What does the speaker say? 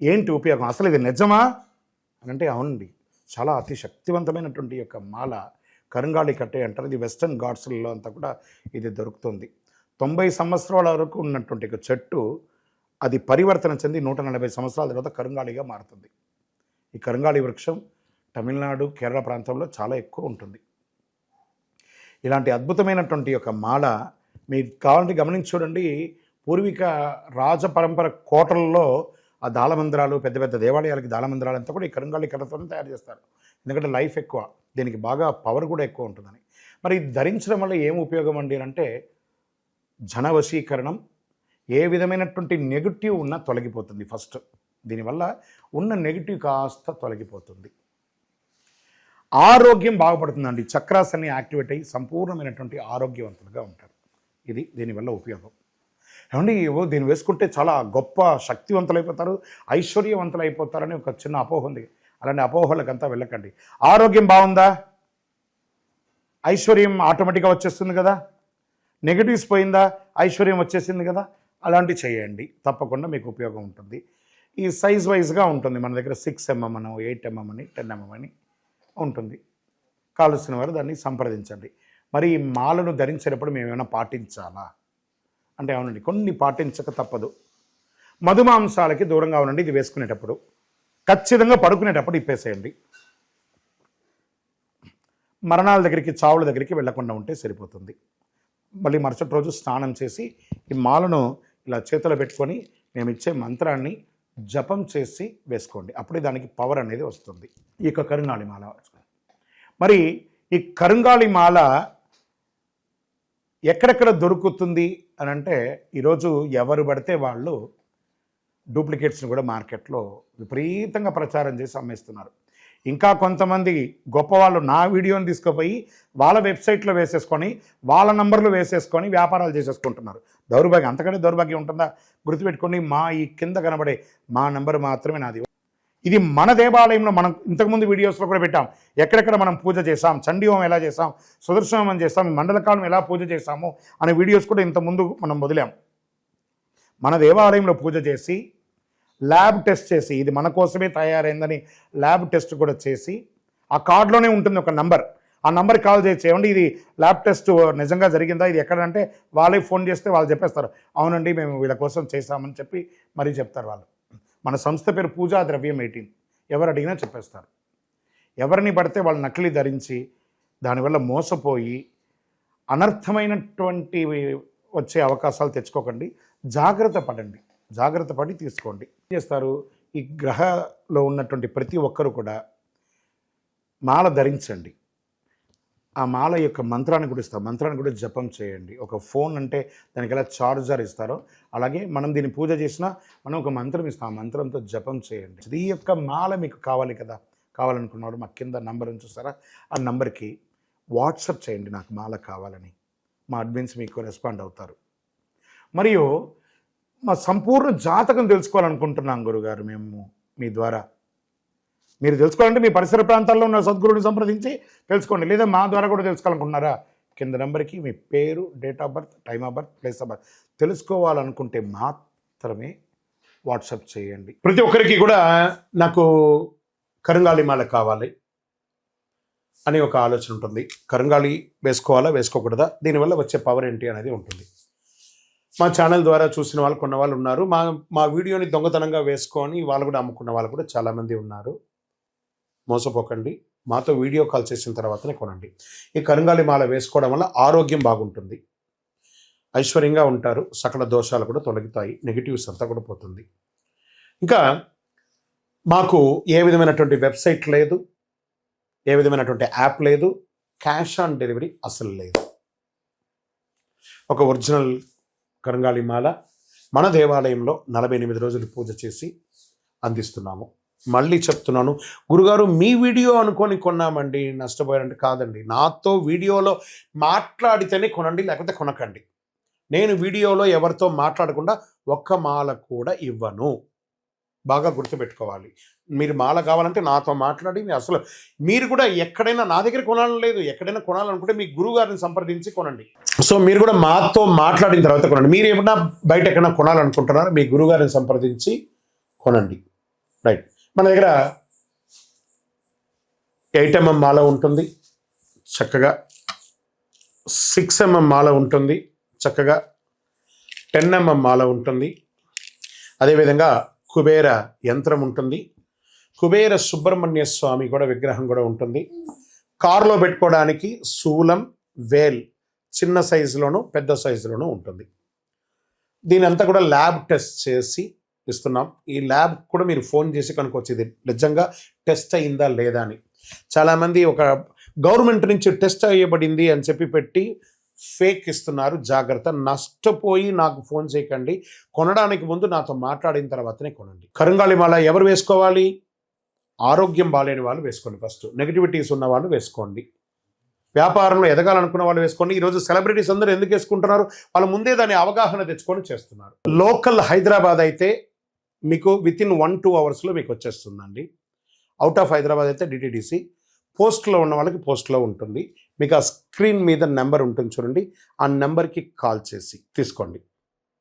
ఏంటి ఉపయోగం, అసలు ఇది నిజమా అని అంటే అవునండి, చాలా అతి శక్తివంతమైనటువంటి యొక్క మాల కరుంగాళి కట్టే అంటారు. ఇది వెస్టర్న్ ఘాట్స్లలో అంతా కూడా ఇది దొరుకుతుంది. 90 సంవత్సరాల వరకు ఉన్నటువంటి ఒక చెట్టు అది పరివర్తన చెంది 140 సంవత్సరాల తర్వాత కరుంగాళిగా మారుతుంది. ఈ కరుంగాళి వృక్షం తమిళనాడు, కేరళ ప్రాంతంలో చాలా ఎక్కువ ఉంటుంది. ఇలాంటి అద్భుతమైనటువంటి యొక్క మాల మీకు కావాలంటే గమనించి చూడండి. పూర్వీక రాజ పరంపర కోటలలో ఆ దాళమందిరాలు, పెద్ద పెద్ద దేవాలయాలకి దాళమందిరాలు అంతా కూడా ఈ కరుంగాళి కర్రతో తయారు చేస్తారు. ఎందుకంటే లైఫ్ ఎక్కువ, దీనికి బాగా పవర్ కూడా ఎక్కువ ఉంటుందని. మరి ఇది ధరించడం వల్ల ఏం ఉపయోగం అండి అంటే జన వశీకరణం, ఏ విధమైనటువంటి నెగిటివ్ ఉన్నా తొలగిపోతుంది. ఫస్ట్ దీనివల్ల ఉన్న నెగిటివ్ కాస్త తొలగిపోతుంది. ఆరోగ్యం బాగుపడుతుందండి. చక్రాస్ అన్ని యాక్టివేట్ అయ్యి సంపూర్ణమైనటువంటి ఆరోగ్యవంతులుగా ఉంటారు. ఇది దీనివల్ల ఉపయోగం. ఏమండి దీన్ని వేసుకుంటే చాలా గొప్ప శక్తివంతులు అయిపోతారు, ఐశ్వర్యవంతులు అయిపోతారని ఒక చిన్న అపోహ ఉంది. అలాంటి అపోహలకంతా వెళ్ళకండి. ఆరోగ్యం బాగుందా, ఐశ్వర్యం ఆటోమేటిక్గా వచ్చేస్తుంది కదా. నెగిటివ్స్ పోయిందా, ఐశ్వర్యం వచ్చేసింది కదా. అలాంటివి చేయండి, తప్పకుండా మీకు ఉపయోగం ఉంటుంది. ఈ సైజ్ వైజ్గా ఉంటుంది. మన దగ్గర 6 mm అని, 8 mm అని, 10 mm అని ఉంటుంది. కావలసిన వారు దాన్ని సంప్రదించండి. మరి ఈ మాలను ధరించేటప్పుడు మేము ఏమైనా పాటించాలా అంటే అవునండి, కొన్ని పాటించక తప్పదు. మధుమాంసాలకి దూరంగా ఉండండి. ఇది వేసుకునేటప్పుడు ఖచ్చితంగా పడుకునేటప్పుడు ఇప్పేసేయండి. మరణాల దగ్గరికి, చావుల దగ్గరికి వెళ్లకుండా ఉంటే సరిపోతుంది. మళ్ళీ మరుసటి రోజు స్నానం చేసి ఈ మాలను ఇలా చేతిలో పెట్టుకొని మేము ఇచ్చే మంత్రాన్ని జపం చేసి వేసుకోండి. అప్పుడే దానికి పవర్ అనేది వస్తుంది. ఈ యొక్క కరుంగాళి మాల. మరి ఈ కరుంగాళి మాల ఎక్కడెక్కడ దొరుకుతుంది అని అంటే ఈరోజు ఎవరు పడితే వాళ్ళు డూప్లికేట్స్ని కూడా మార్కెట్లో విపరీతంగా ప్రచారం చేసి అమ్మేస్తున్నారు. ఇంకా కొంతమంది గొప్పవాళ్ళు నా వీడియోని తీసుకుపోయి వాళ్ళ వెబ్సైట్లో వేసేసుకొని వాళ్ళ నంబర్లు వేసేసుకొని వ్యాపారాలు చేసేసుకుంటున్నారు. దౌర్భాగ్యం, అంతకంటే దౌర్భాగ్యం ఉంటుందా? గుర్తుపెట్టుకొని మా ఈ కింద కనబడే మా నంబర్ మాత్రమే నాది. ఇది మన దేవాలయంలో మనం ఇంతకుముందు వీడియోస్లో కూడా పెట్టాం. ఎక్కడెక్కడ మనం పూజ చేసాం, చండీహోమం ఎలా చేసాం, సుదర్శనం చేస్తాం, మండలకాలం ఎలా పూజ చేసాము అనే వీడియోస్ కూడా ఇంతకుముందు మనం వదిలాం. మన దేవాలయంలో పూజ చేసి ల్యాబ్ టెస్ట్ చేసి ఇది మన కోసమే తయారైందని ల్యాబ్ టెస్ట్ కూడా చేసి ఆ కార్డులోనే ఉంటుంది ఒక నంబర్. ఆ నంబర్కి కాల్ చేయండి, ఇది ల్యాబ్ టెస్ట్ నిజంగా జరిగిందా, ఇది ఎక్కడంటే వాళ్ళే ఫోన్ చేస్తే వాళ్ళు చెప్పేస్తారు, అవునండి మేము వీళ్ళ కోసం చేశామని చెప్పి మరీ చెప్తారు వాళ్ళు. మన సంస్థ పేరు పూజా ద్రవ్యం 18. ఎవరు అడిగినా చెప్పేస్తారు. ఎవరిని పడితే వాళ్ళు నకిలీ ధరించి దానివల్ల మోసపోయి అనర్థమైనటువంటి వచ్చే అవకాశాలు తెచ్చుకోకండి. జాగ్రత్త పడండి, జాగ్రత్త పడి తీసుకోండి. ఏం చేస్తారు, ఈ గ్రహలో ఉన్నటువంటి ప్రతి ఒక్కరు కూడా మాల ధరించండి. ఆ మాల యొక్క మంత్రాన్ని కూడా ఇస్తారు, మంత్రాన్ని కూడా జపం చేయండి. ఒక ఫోన్ అంటే దానికి ఎలా చార్జర్ ఇస్తారో అలాగే మనం దీన్ని పూజ చేసినా మనం ఒక మంత్రం ఇస్తాం, ఆ మంత్రంతో జపం చేయండి. ఈ యొక్క మాల మీకు కావాలి కదా, కావాలనుకున్నవాడు మా కింద నంబర్ చూస్తారా, ఆ నంబర్కి వాట్సాప్ చేయండి నాకు మాల కావాలని. మా అడ్మిన్స్ మీకు రెస్పాండ్ అవుతారు. మరియు మా సంపూర్ణ జాతకం తెలుసుకోవాలనుకుంటున్నాం గురుగారు మేము మీ ద్వారా. మీరు తెలుసుకోవాలంటే మీ పరిసర ప్రాంతాల్లో ఉన్న సద్గురుని సంప్రదించి తెలుసుకోండి, లేదా మా ద్వారా కూడా తెలుసుకోవాలనుకుంటున్నారా, కింద నెంబర్కి మీ పేరు, date of birth, time of birth, place of birth తెలుసుకోవాలనుకుంటే మాత్రమే వాట్సాప్ చేయండి. ప్రతి ఒక్కరికి కూడా నాకు కరుంగాళి మాల కావాలి అని ఒక ఆలోచన ఉంటుంది. కరుంగాళి వేసుకోవాలా వేసుకోకూడదా, దీనివల్ల వచ్చే పవర్ ఏంటి అనేది ఉంటుంది. మా ఛానల్ ద్వారా చూసిన వాళ్ళు కొన్న వాళ్ళు ఉన్నారు. మా వీడియోని దొంగతనంగా వేసుకొని వాళ్ళు కూడా అమ్ముకున్న వాళ్ళు కూడా చాలామంది ఉన్నారు. మోసపోకండి, మాతో వీడియో కాల్ చేసిన తర్వాతనే కొనండి. ఈ కరుంగాళి మాల వేసుకోవడం వల్ల ఆరోగ్యం బాగుంటుంది, ఐశ్వర్యంగా ఉంటారు, సకల దోషాలు కూడా తొలగుతాయి, నెగిటివ్స్ అంతా కూడా పోతుంది. ఇంకా మాకు ఏ విధమైనటువంటి వెబ్సైట్ లేదు, ఏ విధమైనటువంటి యాప్ లేదు, క్యాష్ ఆన్ డెలివరీ అసలు లేదు. ఒక ఒరిజినల్ కరుంగాళి మాల మన దేవాలయంలో 48 రోజులు పూజ చేసి అందిస్తున్నాము. మళ్ళీ చెప్తున్నాను, గురుగారు మీ వీడియో అనుకొని కొన్నామండి నష్టపోయారంటే కాదండి, నాతో వీడియోలో మాట్లాడితేనే కొనండి, లేకపోతే కొనకండి. నేను వీడియోలో ఎవరితో మాట్లాడకుండా ఒక్క మాల కూడా ఇవ్వను. బాగా గుర్తుపెట్టుకోవాలి. మీరు మాల కావాలంటే నాతో మాట్లాడి అసలు మీరు కూడా ఎక్కడైనా నా దగ్గర కొనాలని లేదు, ఎక్కడైనా కొనాలనుకుంటే మీ గురువుగారిని సంప్రదించి కొనండి. సో మీరు కూడా మాతో మాట్లాడిన తర్వాత కొనండి. మీరు ఏమన్నా బయట ఎక్కడైనా కొనాలనుకుంటున్నారా, మీ గురువుగారిని సంప్రదించి కొనండి. రైట్. మన దగ్గర 8mm మాల ఉంటుంది చక్కగా, 6mm మాల ఉంటుంది చక్కగా, 10mm మాల ఉంటుంది. అదేవిధంగా కుబేర యంత్రం ఉంటుంది, కుబేర సుబ్రహ్మణ్య స్వామి కూడా విగ్రహం కూడా ఉంటుంది. కారులో పెట్టుకోవడానికి శూలం, వేల్ చిన్న సైజులోను పెద్ద సైజులోనూ ఉంటుంది. దీని అంతా కూడా ల్యాబ్ టెస్ట్ చేసి ఇస్తున్నాం. ఈ ల్యాబ్ కూడా మీరు ఫోన్ చేసి కనుక్కోవచ్చు ఇది నిజంగా టెస్ట్ అయిందా లేదా అని. చాలామంది ఒక గవర్నమెంట్ నుంచి టెస్ట్ అయ్యబడింది అని చెప్పి పెట్టి ఫేక్ ఇస్తున్నారు. జాగ్రత్త, నష్టపోయి నాకు ఫోన్ చేయకండి. కొనడానికి ముందు నాతో మాట్లాడిన తర్వాతనే కొనండి. కరుంగాళి మాల ఎవరు వేసుకోవాలి? ఆరోగ్యం బాలేని వాళ్ళు వేసుకోండి. ఫస్ట్ నెగిటివిటీస్ ఉన్న వాళ్ళు వేసుకోండి. వ్యాపారంలో ఎదగాలనుకున్న వాళ్ళు వేసుకోండి. ఈరోజు సెలబ్రిటీస్ అందరూ ఎందుకు వేసుకుంటున్నారు? వాళ్ళు ముందే దాని అవగాహన తెచ్చుకొని చేస్తున్నారు. లోకల్ హైదరాబాద్ అయితే మీకు వితిన్ 1-2 అవర్స్లో మీకు వచ్చేస్తుందండి. అవుట్ ఆఫ్ హైదరాబాద్ అయితే డిటిడిసి, పోస్ట్లో ఉన్న వాళ్ళకి పోస్ట్లో ఉంటుంది. మీకు ఆ స్క్రీన్ మీద నెంబర్ ఉంటుంది చూడండి, ఆ నెంబర్కి కాల్ చేసి తీసుకోండి.